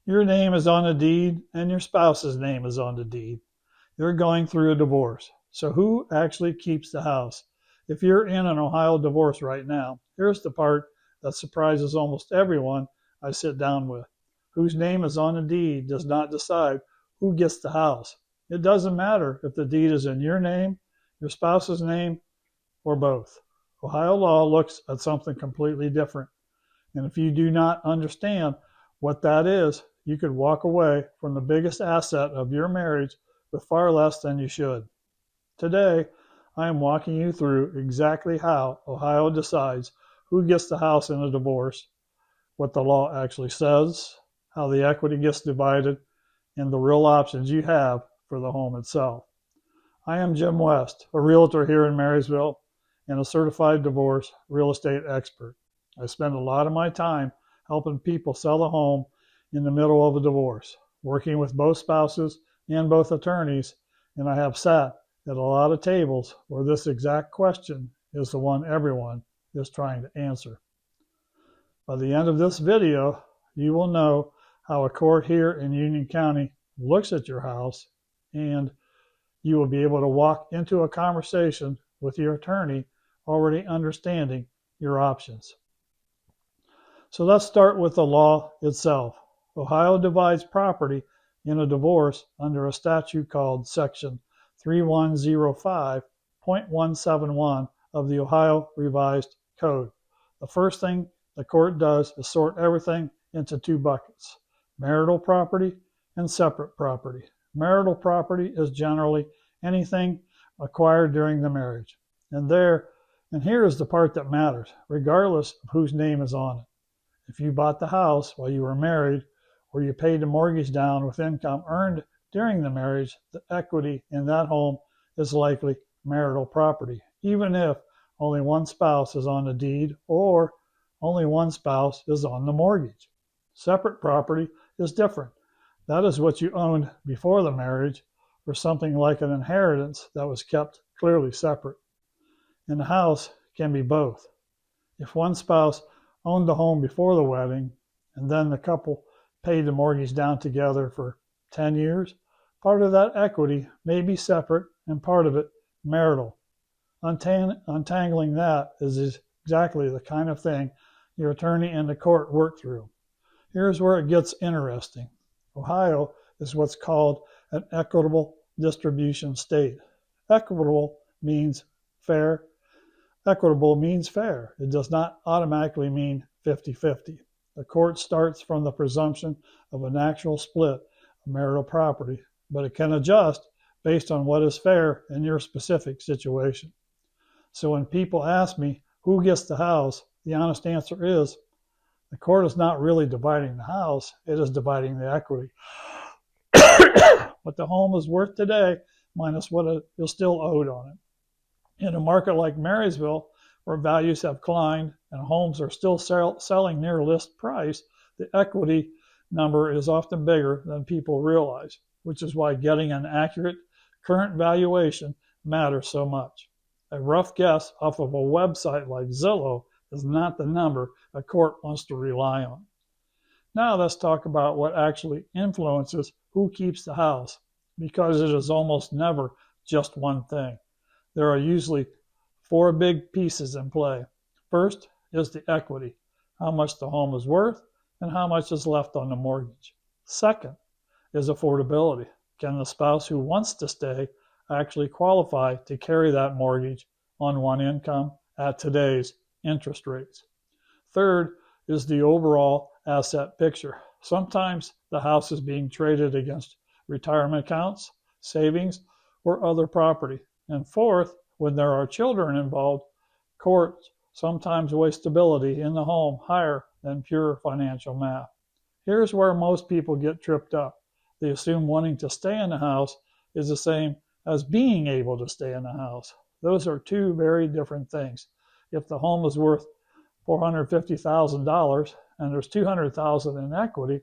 Your name is on the deed and your spouse's name is on the deed. You're going through a divorce. So who actually keeps the house? If you're in an Ohio divorce right now, here's the part that surprises almost everyone I sit down with. Whose name is on the deed does not decide who gets the house. It doesn't matter if the deed is in your name, your spouse's name, or both. Ohio law looks at something completely different. And if you do not understand what that is, you could walk away from the biggest asset of your marriage with far less than you should. Today, I am walking you through exactly how Ohio decides who gets the house in a divorce, what the law actually says, how the equity gets divided, and the real options you have for the home itself. I am Jim West, a realtor here in Marysville and a certified divorce real estate expert. I spend a lot of my time helping people sell a home in the middle of a divorce, working with both spouses and both attorneys, and I have sat at a lot of tables where this exact question is the one everyone is trying to answer. By the end of this video, you will know how a court here in Union County looks at your house, and you will be able to walk into a conversation with your attorney already understanding your options. So let's start with the law itself. Ohio divides property in a divorce under a statute called Section 3105.171 of the Ohio Revised Code. The first thing the court does is sort everything into two buckets: marital property and separate property. Marital property is generally anything acquired during the marriage. And here is the part that matters, regardless of whose name is on it. If you bought the house while you were married, or you paid the mortgage down with income earned during the marriage, the equity in that home is likely marital property, even if only one spouse is on the deed or only one spouse is on the mortgage. Separate property is different. That is what you owned before the marriage, or something like an inheritance that was kept clearly separate. And the house can be both. If one spouse owned the home before the wedding, and then the couple paid the mortgage down together for 10 years, part of that equity may be separate and part of it marital. Untangling that is exactly the kind of thing your attorney and the court work through. Here's where it gets interesting. Ohio is what's called an equitable distribution state. Equitable means fair. Equitable means fair. It does not automatically mean 50-50. The court starts from the presumption of an actual split of marital property, but it can adjust based on what is fair in your specific situation. So when people ask me who gets the house, the honest answer is the court is not really dividing the house, it is dividing the equity. What the home is worth today minus what is still owed on it. In a market like Marysville, where values have climbed and homes are still selling near list price, the equity number is often bigger than people realize, which is why getting an accurate current valuation matters so much. A rough guess off of a website like Zillow is not the number a court wants to rely on. Now let's talk about what actually influences who keeps the house, because it is almost never just one thing. There are usually four big pieces in play. First is the equity, how much the home is worth and how much is left on the mortgage. Second is affordability. Can the spouse who wants to stay actually qualify to carry that mortgage on one income at today's interest rates? Third is the overall asset picture. Sometimes the house is being traded against retirement accounts, savings, or other property. And fourth, when there are children involved, courts sometimes weigh stability in the home higher than pure financial math. Here's where most people get tripped up. They assume wanting to stay in the house is the same as being able to stay in the house. Those are two very different things. If the home is worth $450,000 and there's $200,000 in equity,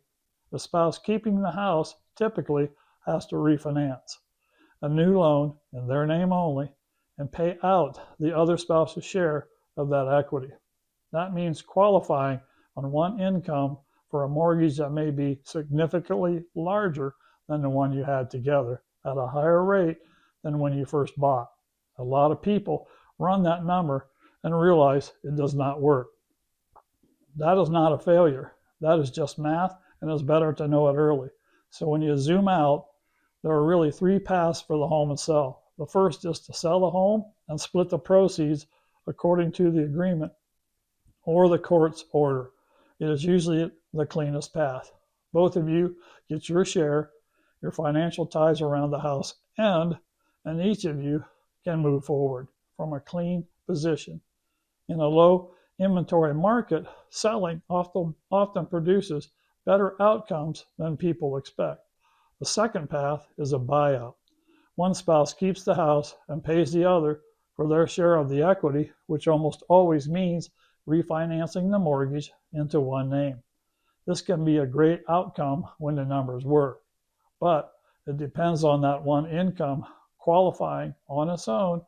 the spouse keeping the house typically has to refinance a new loan in their name only and pay out the other spouse's share of that equity. That means qualifying on one income for for a mortgage that may be significantly larger than the one you had together at a higher rate than when you first bought. A lot of people run that number and realize it does not work. That is not a failure. That is just math, and it's better to know it early. So when you zoom out, there are really three paths for the home and sell. The first is to sell the home and split the proceeds according to the agreement or the court's order. It is usually the cleanest path. Both of you get your share, your financial ties around the house end, and each of you can move forward from a clean position. In a low inventory market, selling often produces better outcomes than people expect. The second path is a buyout. One spouse keeps the house and pays the other for their share of the equity, which almost always means refinancing the mortgage into one name. This can be a great outcome when the numbers work, but it depends on that one income qualifying on its own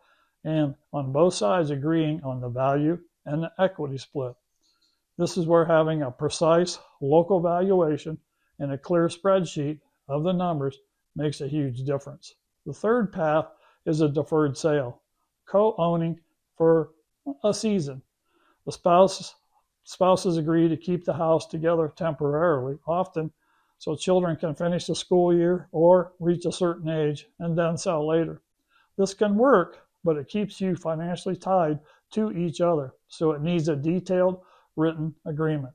and on both sides agreeing on the value and the equity split. This is where having a precise local valuation and a clear spreadsheet of the numbers makes a huge difference. The third path is a deferred sale, co-owning for a season. The spouses agree to keep the house together temporarily, often so children can finish the school year or reach a certain age and then sell later. This can work, but it keeps you financially tied to each other, so it needs a detailed written agreement.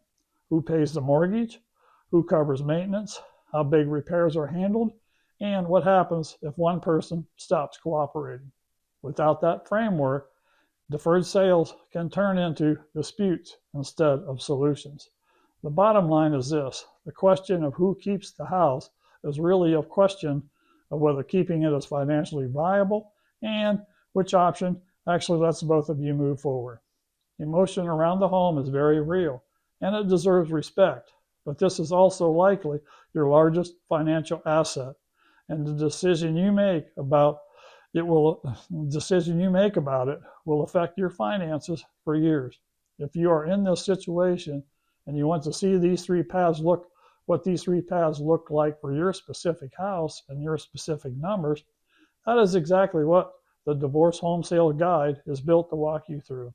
Who pays the mortgage? Who covers maintenance? How big repairs are handled? And what happens if one person stops cooperating? Without that framework, deferred sales can turn into disputes instead of solutions. The bottom line is this: the question of who keeps the house is really a question of whether keeping it is financially viable and which option actually lets both of you move forward. Emotion around the home is very real, and it deserves respect, but this is also likely your largest financial asset, and the decision you make about it will affect your finances for years. If you are in this situation and you want to see what these three paths look like for your specific house and your specific numbers, that is exactly what the Divorce Home Sale Guide is built to walk you through.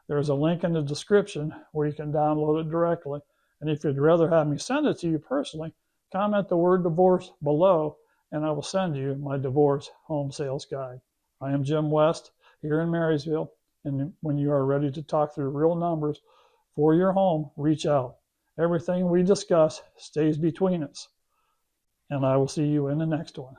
There is a link in the description where you can download it directly, and if you'd rather have me send it to you personally, comment the word divorce below and I will send you my Divorce Home Sales Guide. I am Jim West here in Marysville, and when you are ready to talk through real numbers for your home, reach out. Everything we discuss stays between us, and I will see you in the next one.